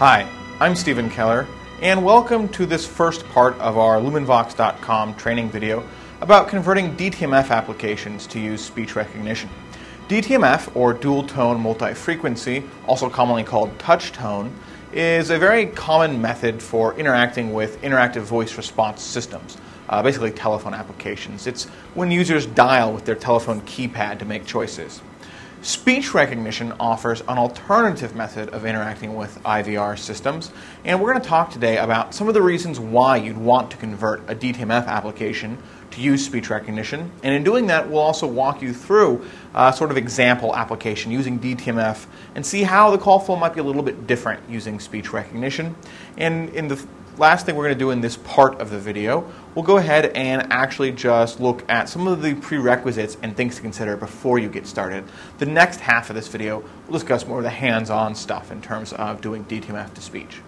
Hi, I'm Stephen Keller, and welcome to this first part of our LumenVox.com training video about converting DTMF applications to use speech recognition. DTMF, or dual tone multi-frequency, also commonly called touch tone, is a very common method for interacting with interactive voice response systems, basically telephone applications. It's when users dial with their telephone keypad to make choices. Speech recognition offers an alternative method of interacting with IVR systems, and we're going to talk today about some of the reasons why you'd want to convert a DTMF application to use speech recognition. And in doing that, we'll also walk you through a sort of example application using DTMF and see how the call flow might be a little bit different using speech recognition. And in the last thing we're going to do in this part of the video, we'll go ahead and actually just look at some of the prerequisites and things to consider before you get started. The next half of this video will discuss more of the hands-on stuff in terms of doing DTMF to speech.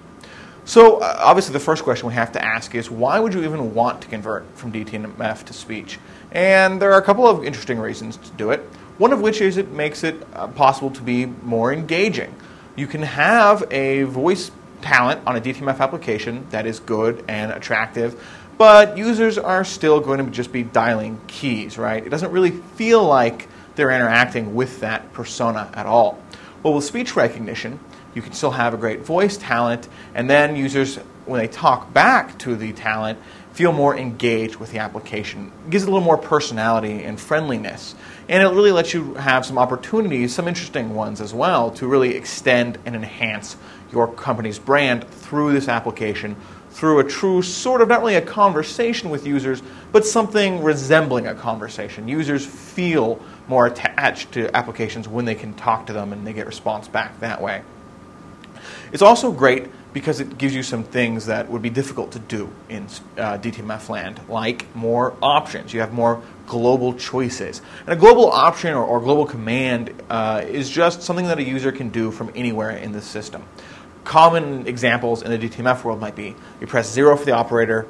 So obviously the first question we have to ask is, why would you even want to convert from DTMF to speech? And there are a couple of interesting reasons to do it. One of which is it makes it possible to be more engaging. You can have a voice talent on a DTMF application that is good and attractive, but users are still going to just be dialing keys, right? It doesn't really feel like they're interacting with that persona at all. Well, with speech recognition, you can still have a great voice talent, and then users, when they talk back to the talent, feel more engaged with the application. It gives it a little more personality and friendliness, and it really lets you have some opportunities, some interesting ones as well, to really extend and enhance your company's brand through this application, through a true sort of, not really a conversation with users, but something resembling a conversation. Users feel more attached to applications when they can talk to them and they get response back that way. It's also great because it gives you some things that would be difficult to do in DTMF land, like more options. You have more global choices. And a global option or global command is just something that a user can do from anywhere in the system. Common examples in the DTMF world might be you press 0 for the operator,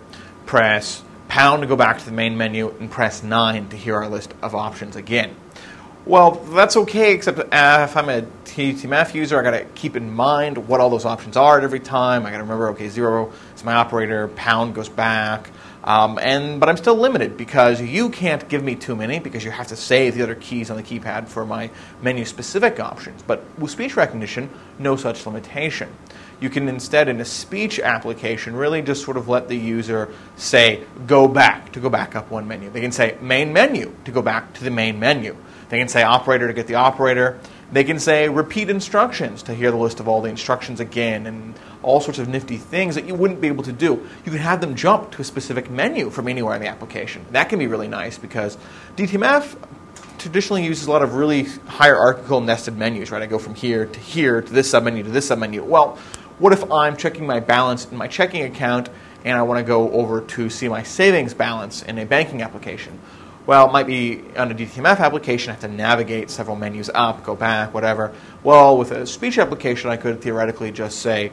press pound to go back to the main menu, and press 9 to hear our list of options again. Well, that's okay, except if I'm a DTMF user, I got to keep in mind what all those options are at every time. I got to remember, okay, 0 is my operator, pound goes back, but I'm still limited because you can't give me too many because you have to save the other keys on the keypad for my menu-specific options. But with speech recognition, no such limitation. You can instead, in a speech application, really just sort of let the user say, go back, to go back up one menu. They can say main menu to go back to the main menu. They can say operator to get the operator. They can say repeat instructions to hear the list of all the instructions again, and all sorts of nifty things that you wouldn't be able to do. You can have them jump to a specific menu from anywhere in the application. That can be really nice because DTMF traditionally uses a lot of really hierarchical nested menus, right? I go from here to this submenu to this submenu. Well, what if I'm checking my balance in my checking account and I want to go over to see my savings balance in a banking application? Well, it might be on a DTMF application, I have to navigate several menus up, go back, whatever. Well, with a speech application, I could theoretically just say,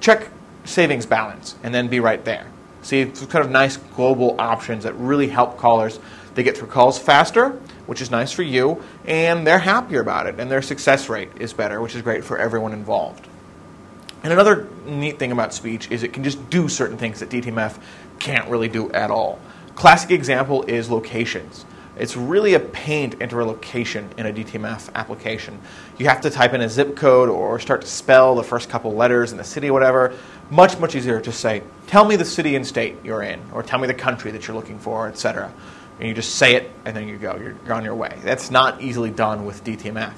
check savings balance, and then be right there. See, it's kind of nice global options that really help callers. They get through calls faster, which is nice for you, and they're happier about it, and their success rate is better, which is great for everyone involved. And another neat thing about speech is it can just do certain things that DTMF can't really do at all. Classic example is locations. It's really a pain to enter a location in a DTMF application. You have to type in a zip code or start to spell the first couple letters in the city or whatever. Much, much easier to say, tell me the city and state you're in, or tell me the country that you're looking for, etc. And you just say it, and then you go. You're on your way. That's not easily done with DTMF.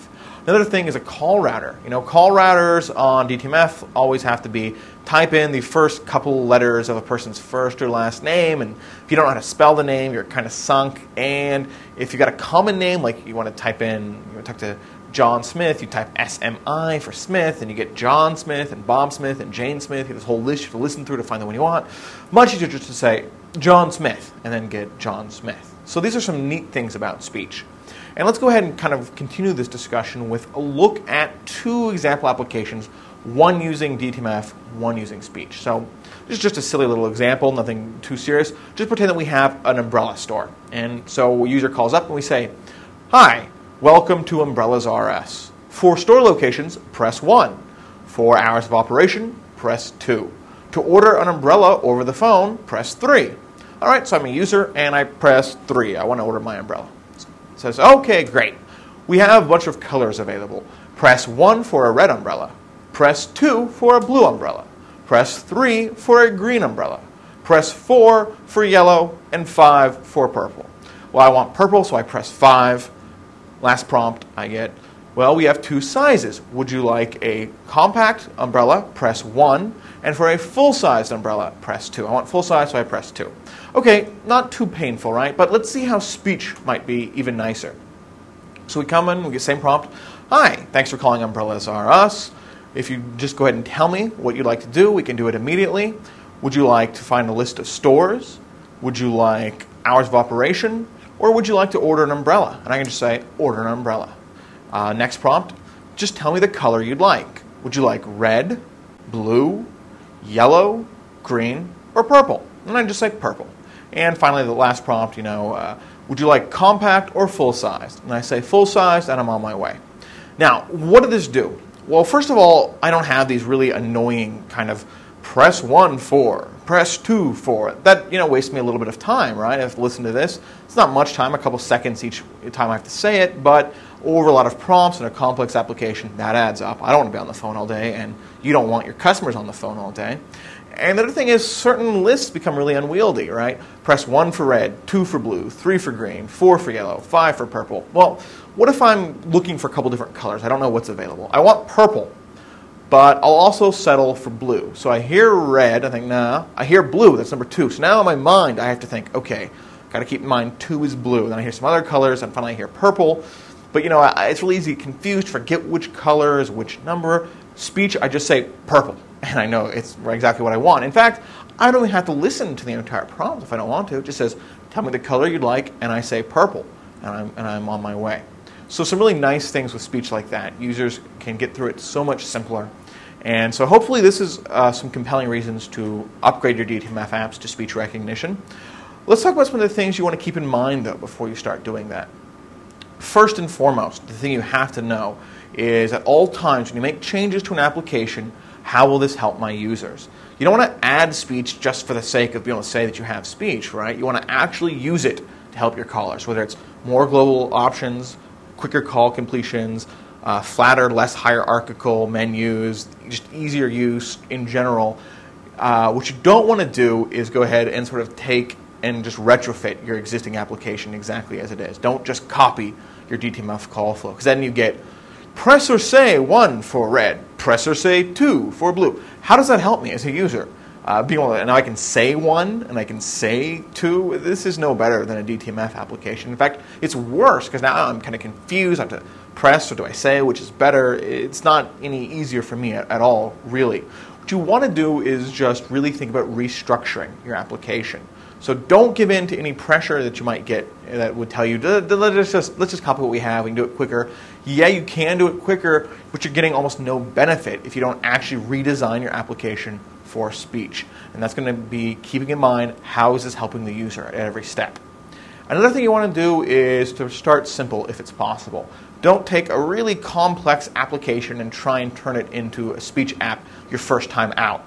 Another thing is a call router. Call routers on DTMF always have to be type in the first couple letters of a person's first or last name, and if you don't know how to spell the name, you're kind of sunk. And if you got a common name, like you want to type in, you want to talk to John Smith, you type SMI for Smith, and you get John Smith and Bob Smith and Jane Smith. You have this whole list you have to listen through to find the one you want. Much easier just to say John Smith and then get John Smith. So these are some neat things about speech. And let's go ahead and kind of continue this discussion with a look at two example applications, one using DTMF, one using speech. So this is just a silly little example, nothing too serious. Just pretend that we have an umbrella store. And so a user calls up and we say, hi, welcome to Umbrellas RS. For store locations, press 1. For hours of operation, press 2. To order an umbrella over the phone, press 3. All right, so I'm a user and I press 3. I want to order my umbrella. It says, okay, great. We have a bunch of colors available. Press 1 for a red umbrella. Press 2 for a blue umbrella. Press 3 for a green umbrella. Press 4 for yellow and 5 for purple. Well, I want purple, so I press 5. Last prompt I get, well, we have 2 sizes. Would you like a compact umbrella? Press 1. And for a full-sized umbrella, press 2. I want full size, so I press 2. Okay, not too painful, right? But let's see how speech might be even nicer. So we come in, we get the same prompt. Hi, thanks for calling Umbrellas R Us. If you just go ahead and tell me what you'd like to do, we can do it immediately. Would you like to find a list of stores? Would you like hours of operation? Or would you like to order an umbrella? And I can just say, order an umbrella. Next prompt, just tell me the color you'd like. Would you like red, blue, yellow, green, or purple? And I just say purple. And finally, the last prompt, would you like compact or full-sized? And I say full-sized, and I'm on my way. Now, what did this do? Well, first of all, I don't have these really annoying kind of press 1 for, press 2 for. That, wastes me a little bit of time, right? I have to listen to this. It's not much time, a couple seconds each time I have to say it, but over a lot of prompts in a complex application, that adds up. I don't want to be on the phone all day, and you don't want your customers on the phone all day. And the other thing is certain lists become really unwieldy, right? Press 1 for red, 2 for blue, 3 for green, 4 for yellow, 5 for purple. Well, what if I'm looking for a couple different colors? I don't know what's available. I want purple, but I'll also settle for blue. So I hear red, I think, nah. I hear blue, that's number 2. So now in my mind, I have to think, okay, got to keep in mind 2 is blue. Then I hear some other colors, and finally I hear purple. But, it's really easy to get confused, forget which color is which number. Speech, I just say purple, and I know it's exactly what I want. In fact, I don't even have to listen to the entire prompt if I don't want to. It just says, tell me the color you'd like, and I say purple, and I'm on my way. So some really nice things with speech like that. Users can get through it so much simpler. And so hopefully this is some compelling reasons to upgrade your DTMF apps to speech recognition. Let's talk about some of the things you want to keep in mind, though, before you start doing that. First and foremost, the thing you have to know is at all times when you make changes to an application, how will this help my users? You don't want to add speech just for the sake of being able to say that you have speech, right? You want to actually use it to help your callers, whether it's more global options, quicker call completions, flatter, less hierarchical menus, just easier use in general. What you don't want to do is go ahead and sort of take and just retrofit your existing application exactly as it is. Don't just copy your DTMF call flow, because then you get press or say 1 for red, press or say 2 for blue. How does that help me as a user? Now I can say 1 and I can say 2. This is no better than a DTMF application. In fact, it's worse because now I'm kind of confused. I have to press or do I say, which is better. It's not any easier for me at all, really. What you want to do is just really think about restructuring your application. So don't give in to any pressure that you might get that would tell you, let's just copy what we have, we can do it quicker. Yeah, you can do it quicker, but you're getting almost no benefit if you don't actually redesign your application for speech. And that's going to be keeping in mind, how is this helping the user at every step. Another thing you want to do is to start simple if it's possible. Don't take a really complex application and try and turn it into a speech app your first time out.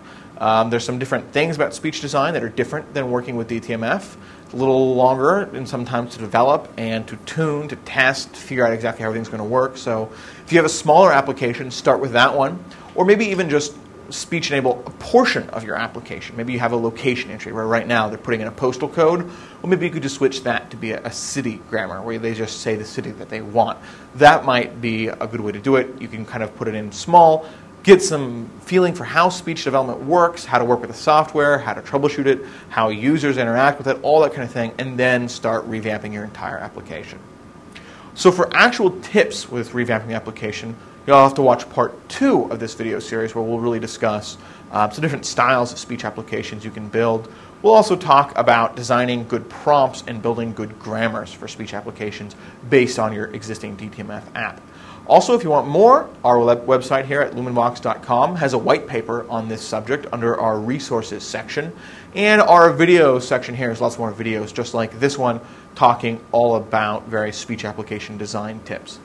There's some different things about speech design that are different than working with DTMF. It's a little longer and sometimes to develop and to tune, to test, to figure out exactly how everything's going to work. So if you have a smaller application, start with that one. Or maybe even just speech enable a portion of your application. Maybe you have a location entry where right now they're putting in a postal code. Well, maybe you could just switch that to be a city grammar where they just say the city that they want. That might be a good way to do it. You can kind of put it in small, get some feeling for how speech development works, how to work with the software, how to troubleshoot it, how users interact with it, all that kind of thing, and then start revamping your entire application. So for actual tips with revamping the application, you'll have to watch part 2 of this video series where we'll really discuss some different styles of speech applications you can build. We'll also talk about designing good prompts and building good grammars for speech applications based on your existing DTMF app. Also, if you want more, our website here at lumenvox.com has a white paper on this subject under our resources section. And our video section here has lots more videos just like this one talking all about various speech application design tips.